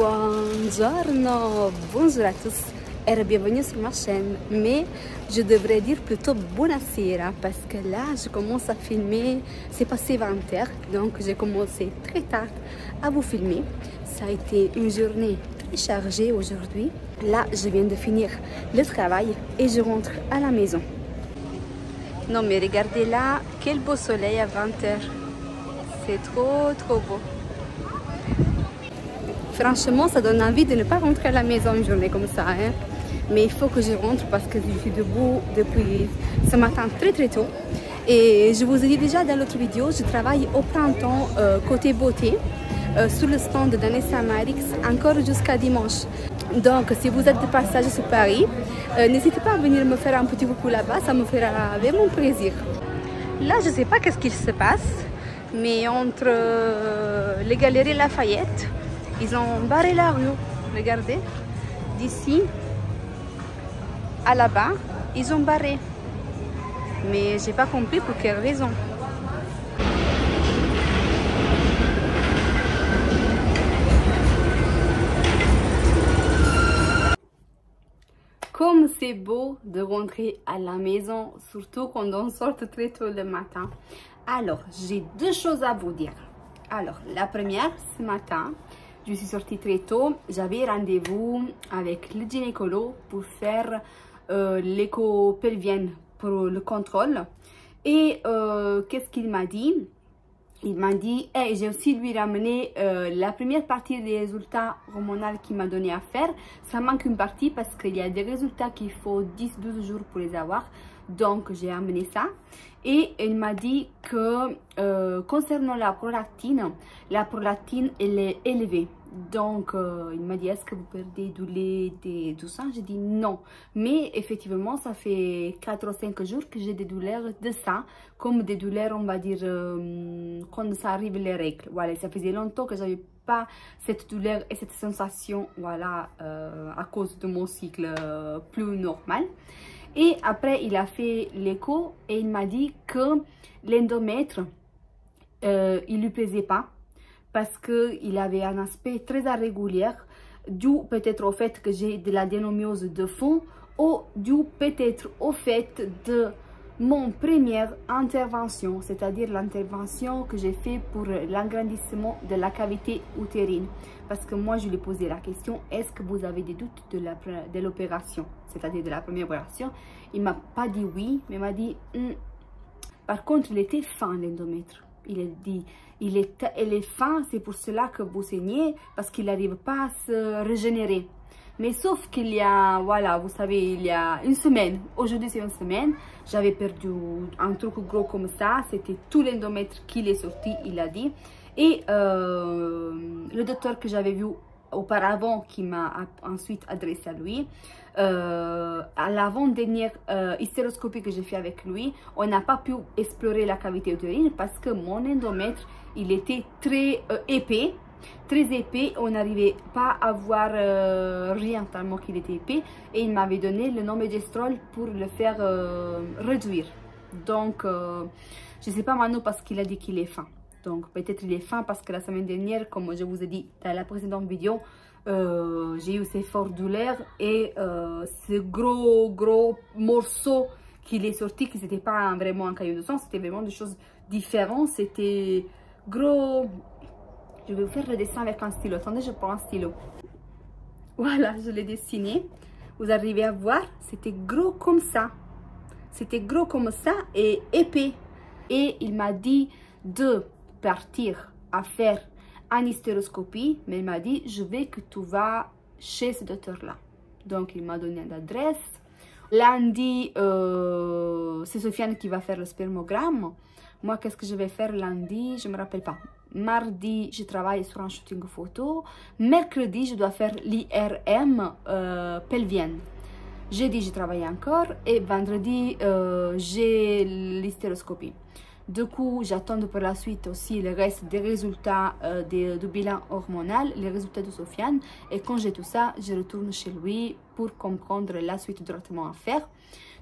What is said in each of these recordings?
Buongiorno, bonjour à tous et bienvenue sur ma chaîne. Mais je devrais dire plutôt buonasera parce que là je commence à filmer, c'est passé 20h, donc j'ai commencé très tard à vous filmer. Ça a été une journée très chargée aujourd'hui. Là je viens de finir le travail et je rentre à la maison. Non mais regardez là, quel beau soleil à 20h. C'est trop beau. Franchement, ça donne envie de ne pas rentrer à la maison une journée comme ça. Hein. Mais il faut que je rentre parce que je suis debout depuis ce matin très tôt. Et je vous ai dit déjà dans l'autre vidéo, je travaille au printemps côté beauté sur le stand d'Anessa Marix encore jusqu'à dimanche. Donc, si vous êtes de passage sur Paris, n'hésitez pas à venir me faire un petit coucou là-bas, ça me fera vraiment plaisir. Là, je ne sais pas qu'est-ce qu'il se passe, mais entre les Galeries Lafayette, ils ont barré la rue, regardez, d'ici à là-bas, ils ont barré. Mais j'ai pas compris pour quelle raison. Comme c'est beau de rentrer à la maison, surtout quand on sort très tôt le matin. Alors, j'ai deux choses à vous dire. Alors, la première, ce matin, je suis sortie très tôt, j'avais rendez-vous avec le gynécologue pour faire l'écho pelvienne pour le contrôle. Et qu'est-ce qu'il m'a dit? Il m'a dit, et j'ai aussi lui ramené la première partie des résultats hormonaux qu'il m'a donné à faire. Ça manque une partie parce qu'il y a des résultats qu'il faut 10-12 jours pour les avoir. Donc, j'ai amené ça. Et il m'a dit que concernant la prolactine, elle est élevée. Donc, il m'a dit, est-ce que vous perdez du lait, du sang? J'ai dit non. Mais effectivement, ça fait 4 ou 5 jours que j'ai des douleurs de sang, comme des douleurs, on va dire, quand ça arrive les règles. Voilà, ça faisait longtemps que j'avais pas cette douleur et cette sensation, voilà, à cause de mon cycle plus normal. Et après, il a fait l'écho et il m'a dit que l'endomètre, il lui plaisait pas parce qu'il avait un aspect très irrégulier, dû peut-être au fait que j'ai de l'adénomiose de fond ou dû peut-être au fait de mon première intervention, c'est-à-dire l'intervention que j'ai fait pour l'agrandissement de la cavité utérine. Parce que moi, je lui ai posé la question, est-ce que vous avez des doutes de l'opération, c'est-à-dire de la première opération? Il m'a pas dit oui, mais il m'a dit, par contre, il était fin l'endomètre. Il a dit, il est fin, c'est pour cela que vous saignez, parce qu'il n'arrive pas à se régénérer. Mais sauf qu'il y a, voilà, vous savez, il y a une semaine, aujourd'hui c'est une semaine, j'avais perdu un truc gros comme ça, c'était tout l'endomètre qui est sorti, il a dit. Et le docteur que j'avais vu auparavant, qui m'a ensuite adressé à lui, à l'avant-dernière hystéroscopie que j'ai fait avec lui, on n'a pas pu explorer la cavité utérine parce que mon endomètre, il était très épais. Très épais, on n'arrivait pas à voir rien tellement qu'il était épais, et il m'avait donné le Nomegestrol pour le faire réduire. Donc je ne sais pas maintenant parce qu'il a dit qu'il est fin. Donc peut-être il est fin parce que la semaine dernière, comme je vous ai dit dans la précédente vidéo, j'ai eu ces fortes douleurs et ce gros morceau qu'il est sorti, qui n'était pas vraiment un caillou de sang, c'était vraiment des choses différentes, c'était gros. Je vais vous faire le dessin avec un stylo. Attendez, je prends un stylo. Voilà, je l'ai dessiné. Vous arrivez à voir, c'était gros comme ça. C'était gros comme ça et épais. Et il m'a dit de partir à faire une hystéroscopie. Mais il m'a dit, je veux que tu vas chez ce docteur-là. Donc, il m'a donné l'adresse. Lundi, c'est Sofiane qui va faire le spermogramme. Moi, qu'est-ce que je vais faire lundi? Je ne me rappelle pas. Mardi, je travaille sur un shooting photo. Mercredi, je dois faire l'IRM pelvienne. Jeudi, je travaille encore. Et vendredi, j'ai l'hystéroscopie. Du coup, j'attends pour la suite aussi le reste des résultats du bilan hormonal, les résultats de Sofiane. Et quand j'ai tout ça, je retourne chez lui pour comprendre la suite du traitement à faire.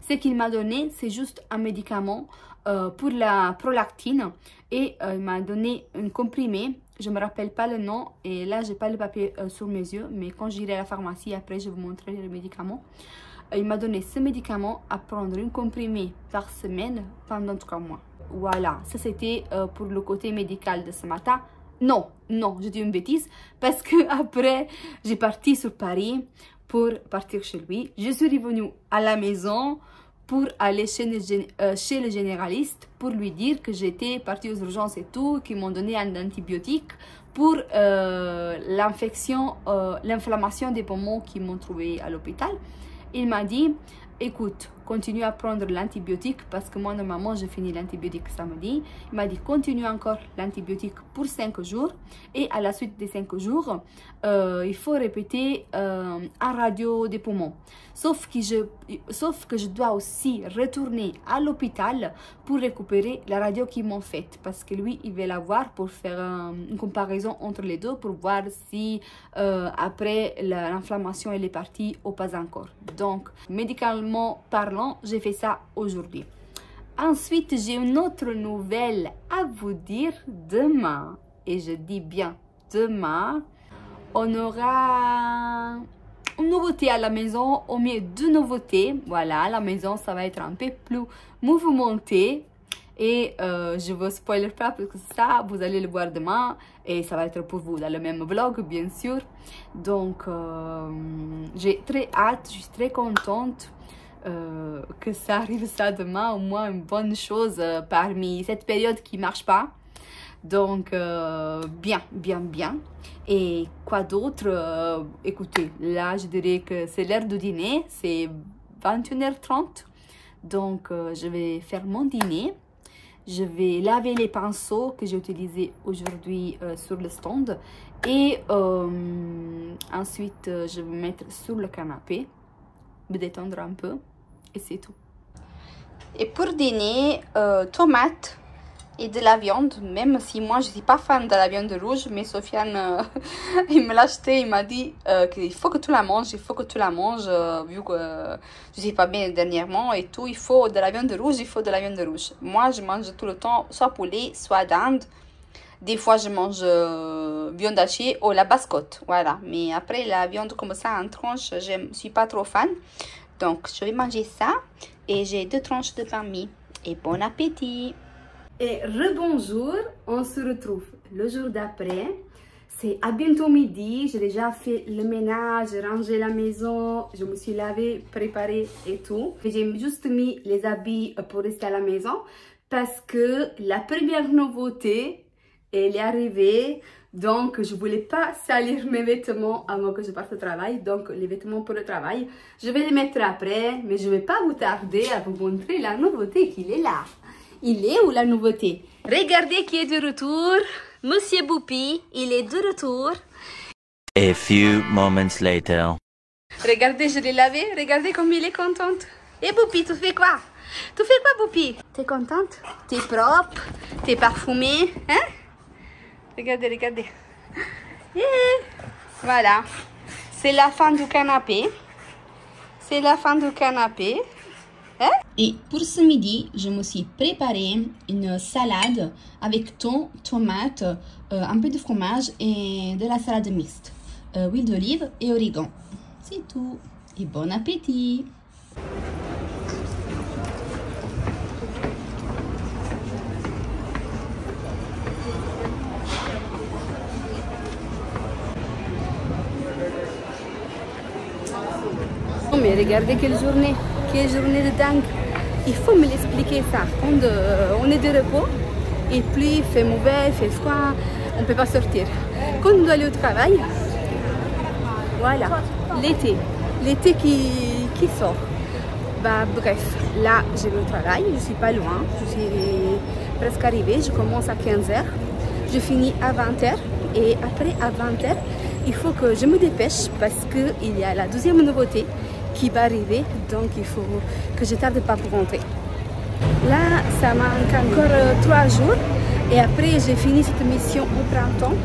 Ce qu'il m'a donné, c'est juste un médicament pour la prolactine. Et il m'a donné un comprimé Je ne me rappelle pas le nom et là, j'ai pas le papier sur mes yeux. Mais quand j'irai à la pharmacie, après, je vais vous montrer les médicaments. Il m'a donné ce médicament à prendre une comprimée par semaine pendant 3 mois. Voilà, ça c'était pour le côté médical de ce matin. Non, je dis une bêtise parce que après, j'ai parti sur Paris pour partir chez lui. Je suis revenue à la maison pour aller chez le généraliste pour lui dire que j'étais partie aux urgences et tout, qu'ils m'ont donné un antibiotique pour l'inflammation des poumons qu'ils m'ont trouvé à l'hôpital. Il m'a dit, écoute, continue à prendre l'antibiotique parce que moi, normalement, je finis l'antibiotique samedi. Il m'a dit, continue encore l'antibiotique pour 5 jours. Et à la suite des 5 jours, il faut répéter un radio des poumons. Sauf que je dois aussi retourner à l'hôpital pour récupérer la radio qu'ils m'ont faite. Parce que lui, il veut la voir pour faire une comparaison entre les deux, pour voir si après l'inflammation elle est partie ou pas encore. Donc, médicalement parlant, j'ai fait ça aujourd'hui. Ensuite, j'ai une autre nouvelle à vous dire demain. Et je dis bien demain, on aura une nouveauté à la maison, au mieux 2 nouveautés. Voilà, la maison, ça va être un peu plus mouvementée. Et je ne vous spoiler pas parce que ça, vous allez le voir demain. Et ça va être pour vous dans le même vlog, bien sûr. Donc, j'ai très hâte, je suis très contente que ça arrive ça demain. Au moins une bonne chose parmi cette période qui ne marche pas. Donc, bien. Et quoi d'autre? Écoutez, là, je dirais que c'est l'heure du dîner. C'est 21h30. Donc, je vais faire mon dîner. Je vais laver les pinceaux que j'ai utilisés aujourd'hui sur le stand. Et ensuite, je vais me mettre sur le canapé, me détendre un peu. Et c'est tout. Et pour dîner, tomates et de la viande. Même si moi, je ne suis pas fan de la viande rouge. Mais Sofiane, il me l'a acheté. Il m'a dit qu'il faut que tu la manges. Il faut que tu la manges. Vu que je ne suis pas bien dernièrement et tout. Il faut de la viande rouge. Il faut de la viande rouge. Moi, je mange tout le temps soit poulet, soit dinde. Des fois, je mange viande hachée ou la basse-côte. Voilà. Mais après, la viande comme ça en tranche, je ne suis pas trop fan. Donc, je vais manger ça. Et j'ai 2 tranches de pain mis. Et bon appétit! Et rebonjour, on se retrouve le jour d'après. C'est à bientôt midi, j'ai déjà fait le ménage, j'ai rangé la maison, je me suis lavée, préparée et tout. J'ai juste mis les habits pour rester à la maison parce que la première nouveauté, elle est arrivée. Donc, je ne voulais pas salir mes vêtements avant que je parte au travail. Donc, les vêtements pour le travail, je vais les mettre après. Mais je ne vais pas vous tarder à vous montrer la nouveauté qu'il est là. Il est où la nouveauté? Regardez qui est de retour. Monsieur Boupi, il est de retour. A few moments later. Regardez, je l'ai lavé. Regardez comme il est contente. Et Boupi, tu fais quoi? Tu fais quoi, Boupi? T'es contente? T'es propre? T'es parfumée? Hein? Regardez. Et voilà. C'est la fin du canapé. Hein? Et pour ce midi, je me suis préparé une salade avec thon, tomate, un peu de fromage et de la salade mixte. Huile d'olive et origan. C'est tout. Et bon appétit! Mais regardez quelle journée de dingue. Il faut me l'expliquer ça. Quand on est de repos et puis il fait mauvais, il fait froid, on ne peut pas sortir. Quand on doit aller au travail, voilà, l'été qui sort. Bah, bref, là je vais au travail, je ne suis pas loin, je suis presque arrivée, je commence à 15h, je finis à 20h et après à 20h, il faut que je me dépêche parce qu'il y a la 2e nouveauté qui va arriver, donc il faut que je ne tarde pas pour rentrer. Là, ça manque encore 3 jours et après j'ai fini cette mission au printemps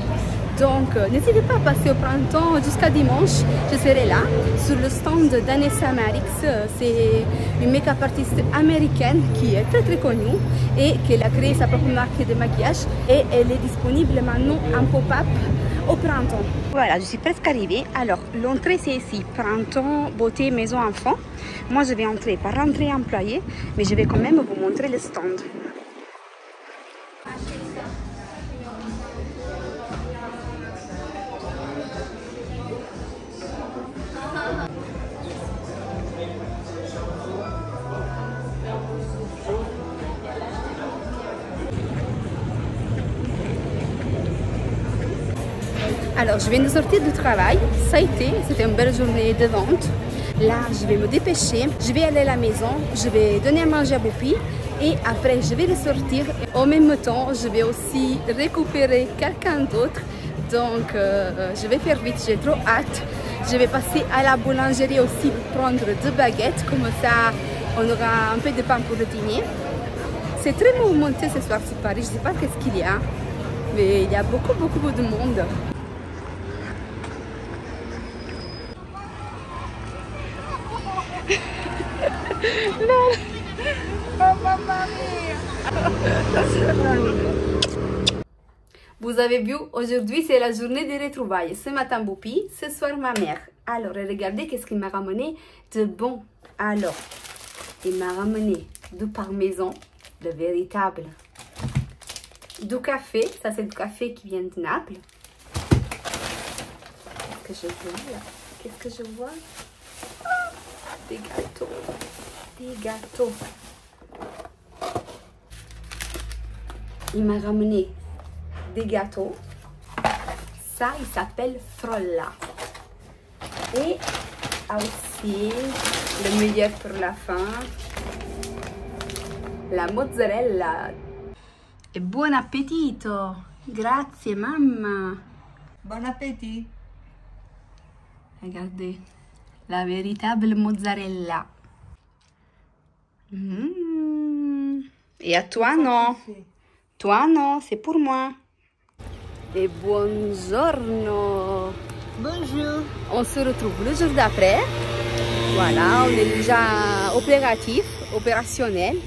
Donc, n'hésitez pas à passer au printemps jusqu'à dimanche. Je serai là sur le stand d'Anessa Marix. C'est une make-up artiste américaine qui est très connue et qui a créé sa propre marque de maquillage. Et elle est disponible maintenant en pop-up au printemps. Voilà, je suis presque arrivée. Alors, l'entrée c'est ici, printemps, beauté, maison, enfant. Moi, je vais entrer par entrée employée, mais je vais quand même vous montrer le stand. Alors, je viens de sortir du travail, ça a été, c'était une belle journée de vente. Là, je vais me dépêcher, je vais aller à la maison, je vais donner à manger à Boupi et après, je vais le sortir. En même temps, je vais aussi récupérer quelqu'un d'autre. Donc, je vais faire vite, j'ai trop hâte. Je vais passer à la boulangerie aussi pour prendre 2 baguettes, comme ça, on aura un peu de pain pour le dîner. C'est très mouvementé ce soir sur Paris, je ne sais pas qu'est-ce qu'il y a, mais il y a beaucoup de monde. Vous avez vu, aujourd'hui c'est la journée des retrouvailles. Ce matin Boupi, ce soir ma mère. Alors regardez qu'est-ce qu'il m'a ramené de bon. Alors, il m'a ramené du parmesan, le véritable. Du café, ça c'est du café qui vient de Naples. Qu'est-ce que je vois là? Qu'est-ce que je vois? Des gâteaux, des gâteaux. Il m'a ramené des gâteaux. Ça, il s'appelle Frolla. Et aussi, le meilleur pour la fin, la mozzarella. Et buon appetito! Grazie, mamma! Bon appétit! Regardez, la véritable mozzarella. Et à toi, non? Toi, non, c'est pour moi. Et buongiorno. Bonjour. On se retrouve le jour d'après. Voilà, on est déjà opérationnel.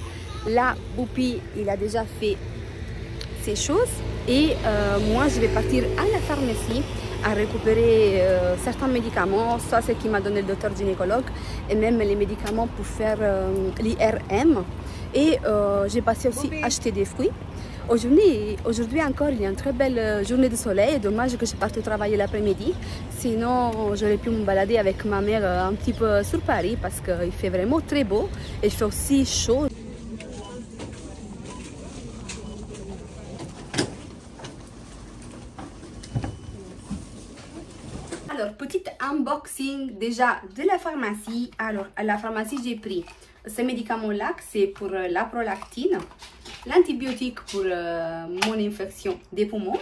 Là, Boupi, il a déjà fait ses choses. Et moi, je vais partir à la pharmacie à récupérer certains médicaments. Ça, c'est ce qu'il m'a donné le docteur gynécologue. Et même les médicaments pour faire l'IRM. Et j'ai passé aussi acheter des fruits. Aujourd'hui encore, il y a une très belle journée de soleil. Dommage que je parte travailler l'après-midi. Sinon, j'aurais pu me balader avec ma mère un petit peu sur Paris parce qu'il fait vraiment très beau. Et il fait aussi chaud. Alors, petit unboxing déjà de la pharmacie. Alors, à la pharmacie, j'ai pris ce médicament-là, c'est pour la prolactine, l'antibiotique pour mon infection des poumons.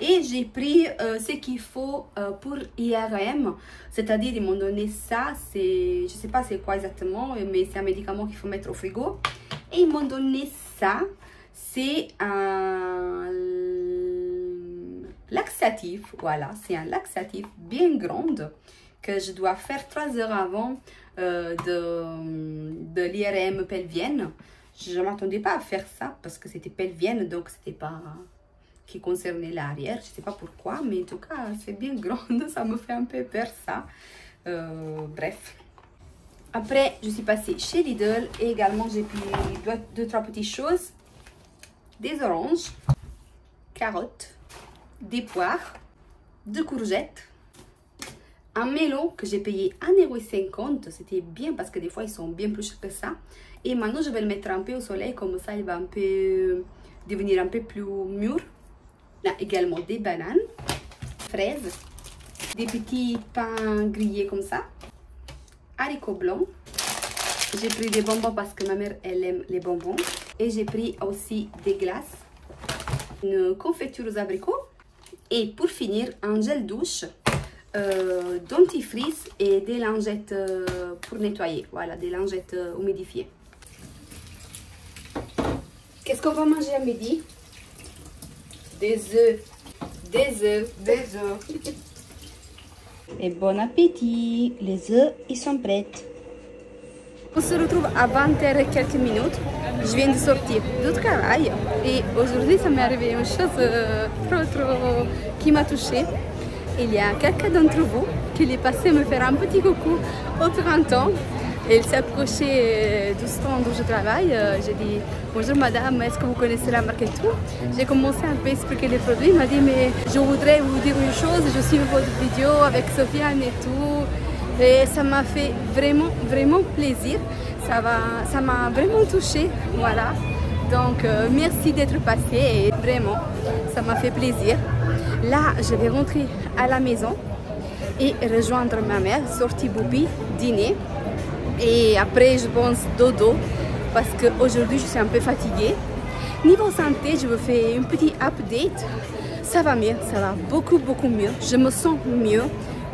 Et j'ai pris ce qu'il faut pour IRM, c'est-à-dire ils m'ont donné ça, je ne sais pas c'est quoi exactement, mais c'est un médicament qu'il faut mettre au frigo. Et ils m'ont donné ça, c'est un laxatif, voilà, c'est un laxatif bien grand que je dois faire 3 heures avant de l'IRM pelvienne. Je ne m'attendais pas à faire ça parce que c'était pelvienne, donc c'était pas qui concernait l'arrière. Je ne sais pas pourquoi, mais en tout cas, c'est bien grand, ça me fait un peu peur ça. Bref. Après, je suis passée chez Lidl et également j'ai pris 2-3 petites choses. Des oranges, carottes, des poires, 2 courgettes, un melon que j'ai payé 1,50 €. C'était bien parce que des fois ils sont bien plus chers que ça. Et maintenant je vais le mettre un peu au soleil, comme ça il va un peu devenir un peu plus mûr. Là également des bananes, fraises, des petits pains grillés comme ça, haricots blancs. J'ai pris des bonbons parce que ma mère elle aime les bonbons. Et j'ai pris aussi des glaces, une confiture aux abricots. Et pour finir, un gel douche, dentifrice et des lingettes pour nettoyer. Voilà, des lingettes humidifiées. Qu'est-ce qu'on va manger à midi? Des œufs Des œufs. Et bon appétit. Les œufs, ils sont prêts. On se retrouve à 20h et quelques minutes. Je viens de sortir du travail et aujourd'hui ça m'est arrivé une chose trop qui m'a touchée. Il y a quelqu'un d'entre vous qui est passé me faire un petit coucou au printemps. Et il s'est approché du stand où je travaille. J'ai dit bonjour madame, est-ce que vous connaissez la marque et tout. J'ai commencé un peu à expliquer les produits. Il m'a dit mais je voudrais vous dire une chose, je suis votre vidéo avec Sofiane et tout. Et ça m'a fait vraiment plaisir. Ça m'a vraiment touchée. Voilà. Donc merci d'être passé et vraiment ça m'a fait plaisir. Là je vais rentrer à la maison et rejoindre ma mère, sortie Boupi, dîner. Et après je pense dodo parce qu'aujourd'hui je suis un peu fatiguée. Niveau santé, je vous fais une petite update. Ça va mieux, ça va beaucoup mieux. Je me sens mieux.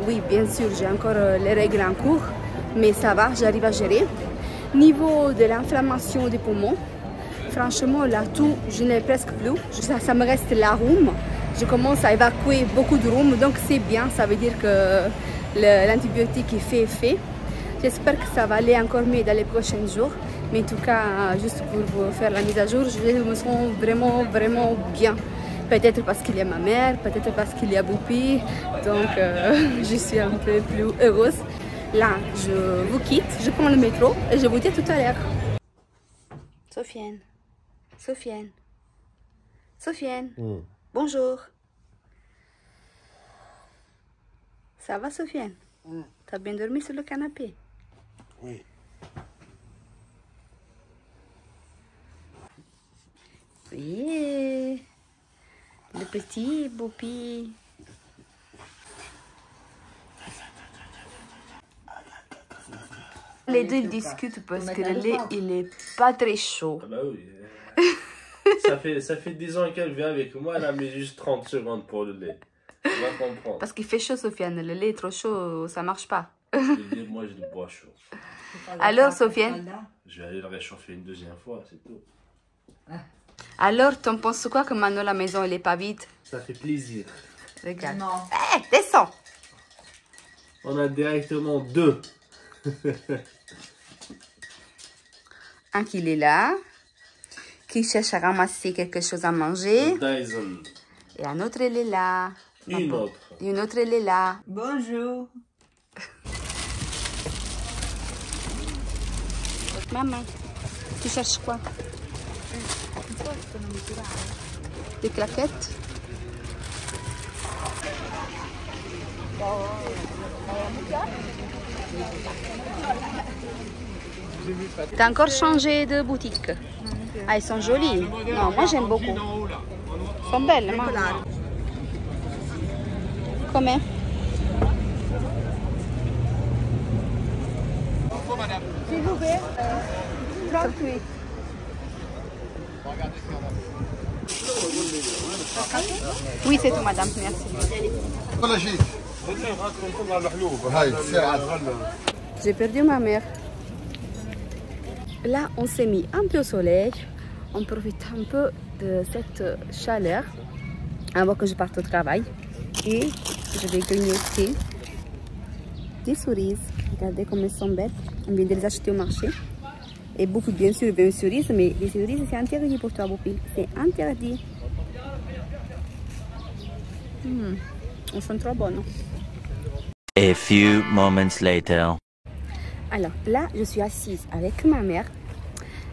Oui, bien sûr, j'ai encore les règles en cours, mais ça va, j'arrive à gérer. Niveau de l'inflammation des poumons, franchement, là, tout, je n'ai presque plus. Ça me reste la rhume. Je commence à évacuer beaucoup de rhume, donc c'est bien. Ça veut dire que l'antibiotique est fait effet. J'espère que ça va aller encore mieux dans les prochains jours. Mais en tout cas, juste pour vous faire la mise à jour, je me sens vraiment bien. Peut-être parce qu'il y a ma mère, peut-être parce qu'il y a Boupi. Donc, je suis un peu plus heureuse. Là, je vous quitte, je prends le métro et je vous dis à tout à l'heure. Sofiane. Bonjour. Ça va, Sofiane? T'as bien dormi sur le canapé? Oui. Oui. Le petit Boupi. Les deux ils discutent parce que le lait il est pas très chaud. Ah bah oui. ça fait 10 ans qu'elle vient avec moi, elle a mis juste 30 secondes pour le lait. Tu vas comprendre. Parce qu'il fait chaud, Sofiane. Le lait est trop chaud, ça marche pas. Moi je le bois chaud. Alors, Sofiane? Je vais aller le réchauffer une deuxième fois, c'est tout. Alors, t'en penses quoi que maintenant la maison elle est pas vide? Ça fait plaisir. Regarde. Eh, descends! On a directement deux. Un qui est là, qui cherche à ramasser quelque chose à manger. Dyson. Et un autre, elle est là. Une autre. Une autre, elle est là. Bonjour. Maman, tu cherches quoi? Des claquettes? T'as encore changé de boutique? Ah, elles sont jolies. Non, moi j'aime beaucoup. Elles sont belles, maman. Combien? S'il vous plaît, 38. Oui, c'est tout, madame. Merci. J'ai perdu ma mère. Là, on s'est mis un peu au soleil. On profite un peu de cette chaleur avant que je parte au travail. Et je vais grignoter des cerises. Regardez comme elles sont belles. On vient de les acheter au marché. Et beaucoup, bien sûr, veut une cerise, mais les cerises, c'est interdit pour toi, Boupi. C'est interdit. Elles sont trop bonnes. A few moments later. Alors là, je suis assise avec ma mère,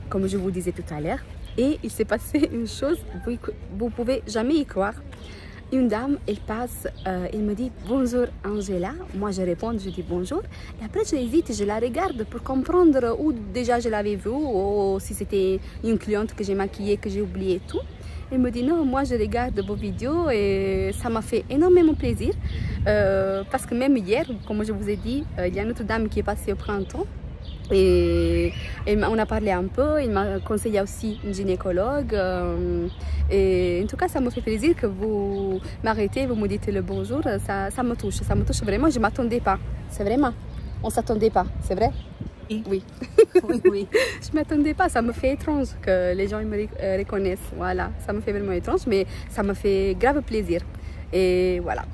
comme je vous disais tout à l'heure. Et il s'est passé une chose, vous pouvez jamais y croire. Une dame, elle passe, elle me dit bonjour Angela. Moi je réponds, je dis bonjour. Et après j'hésite, je la regarde pour comprendre où déjà je l'avais vue ou si c'était une cliente que j'ai maquillée, que j'ai oublié tout. Elle me dit non, moi je regarde vos vidéos et ça m'a fait énormément plaisir. Parce que même hier, comme je vous ai dit, il y a une autre dame qui est passée au printemps. Et on a parlé un peu, il m'a conseillé aussi une gynécologue. Et en tout cas, ça me fait plaisir que vous m'arrêtez, vous me dites le bonjour. Ça me touche vraiment. Je ne m'attendais pas. C'est vraiment. On ne s'attendait pas, c'est vrai? Oui. Oui. Je ne m'attendais pas. Ça me fait étrange que les gens me reconnaissent. Voilà, ça me fait vraiment étrange, mais ça me fait grave plaisir. Et voilà.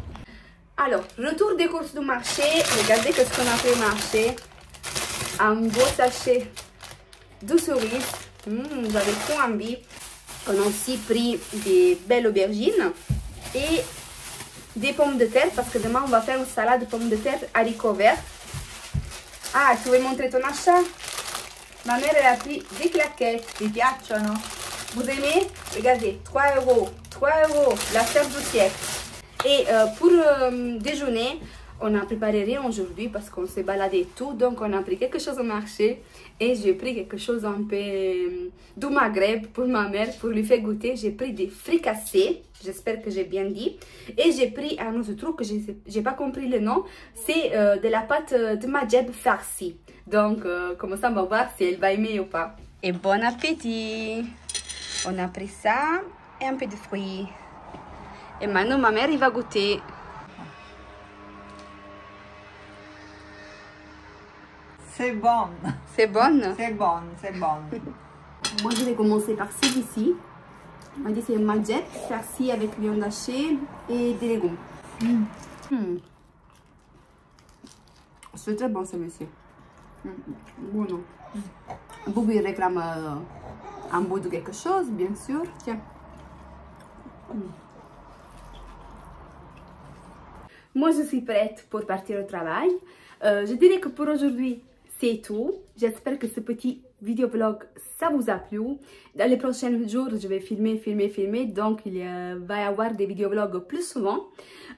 Alors, retour des courses du marché. Regardez ce qu'on a fait marché. Un beau sachet de cerises. J'avais trop envie. On a aussi pris des belles aubergines et des pommes de terre parce que demain on va faire une salade de pommes de terre haricots verts. Ah, tu veux montrer ton achat? Ma mère elle a pris des claquettes. Ti piacciono? Vous aimez? Regardez, 3 euros. 3 euros, l'affaire du siècle. Et pour déjeuner, on n'a préparé rien aujourd'hui parce qu'on s'est baladé tout. Donc on a pris quelque chose au marché. Et j'ai pris quelque chose un peu du Maghreb pour ma mère, pour lui faire goûter. J'ai pris des fricassés, j'espère que j'ai bien dit. Et j'ai pris un autre truc que j'ai pas compris le nom. C'est de la pâte de Maghreb farcie. Donc comme ça on va voir si elle va aimer ou pas. Et bon appétit! On a pris ça et un peu de fruits. Et maintenant ma mère il va goûter. C'est bon. C'est bonne? C'est bon, c'est bon. Moi je vais commencer par celui-ci. On dit c'est Maghreb farci avec viande hachée et des légumes. C'est très bon celui-ci. Bon non. Boubi réclame un bout de quelque chose, bien sûr. Tiens. Moi je suis prête pour partir au travail. Je dirais que pour aujourd'hui c'est tout. J'espère que ce petit vidéo-vlog ça vous a plu. Dans les prochains jours je vais filmer. Donc il va y avoir des vidéo-vlogs plus souvent.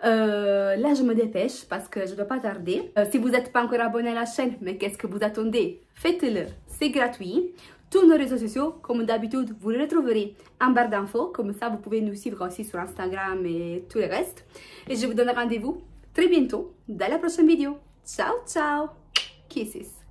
Là je me dépêche parce que je ne dois pas tarder. Si vous n'êtes pas encore abonné à la chaîne, mais qu'est-ce que vous attendez? Faites-le, c'est gratuit. Tous nos réseaux sociaux, comme d'habitude, vous les retrouverez en barre d'infos. Comme ça, vous pouvez nous suivre aussi sur Instagram et tout le reste. Et je vous donne rendez-vous très bientôt dans la prochaine vidéo. Ciao, ciao. Kisses.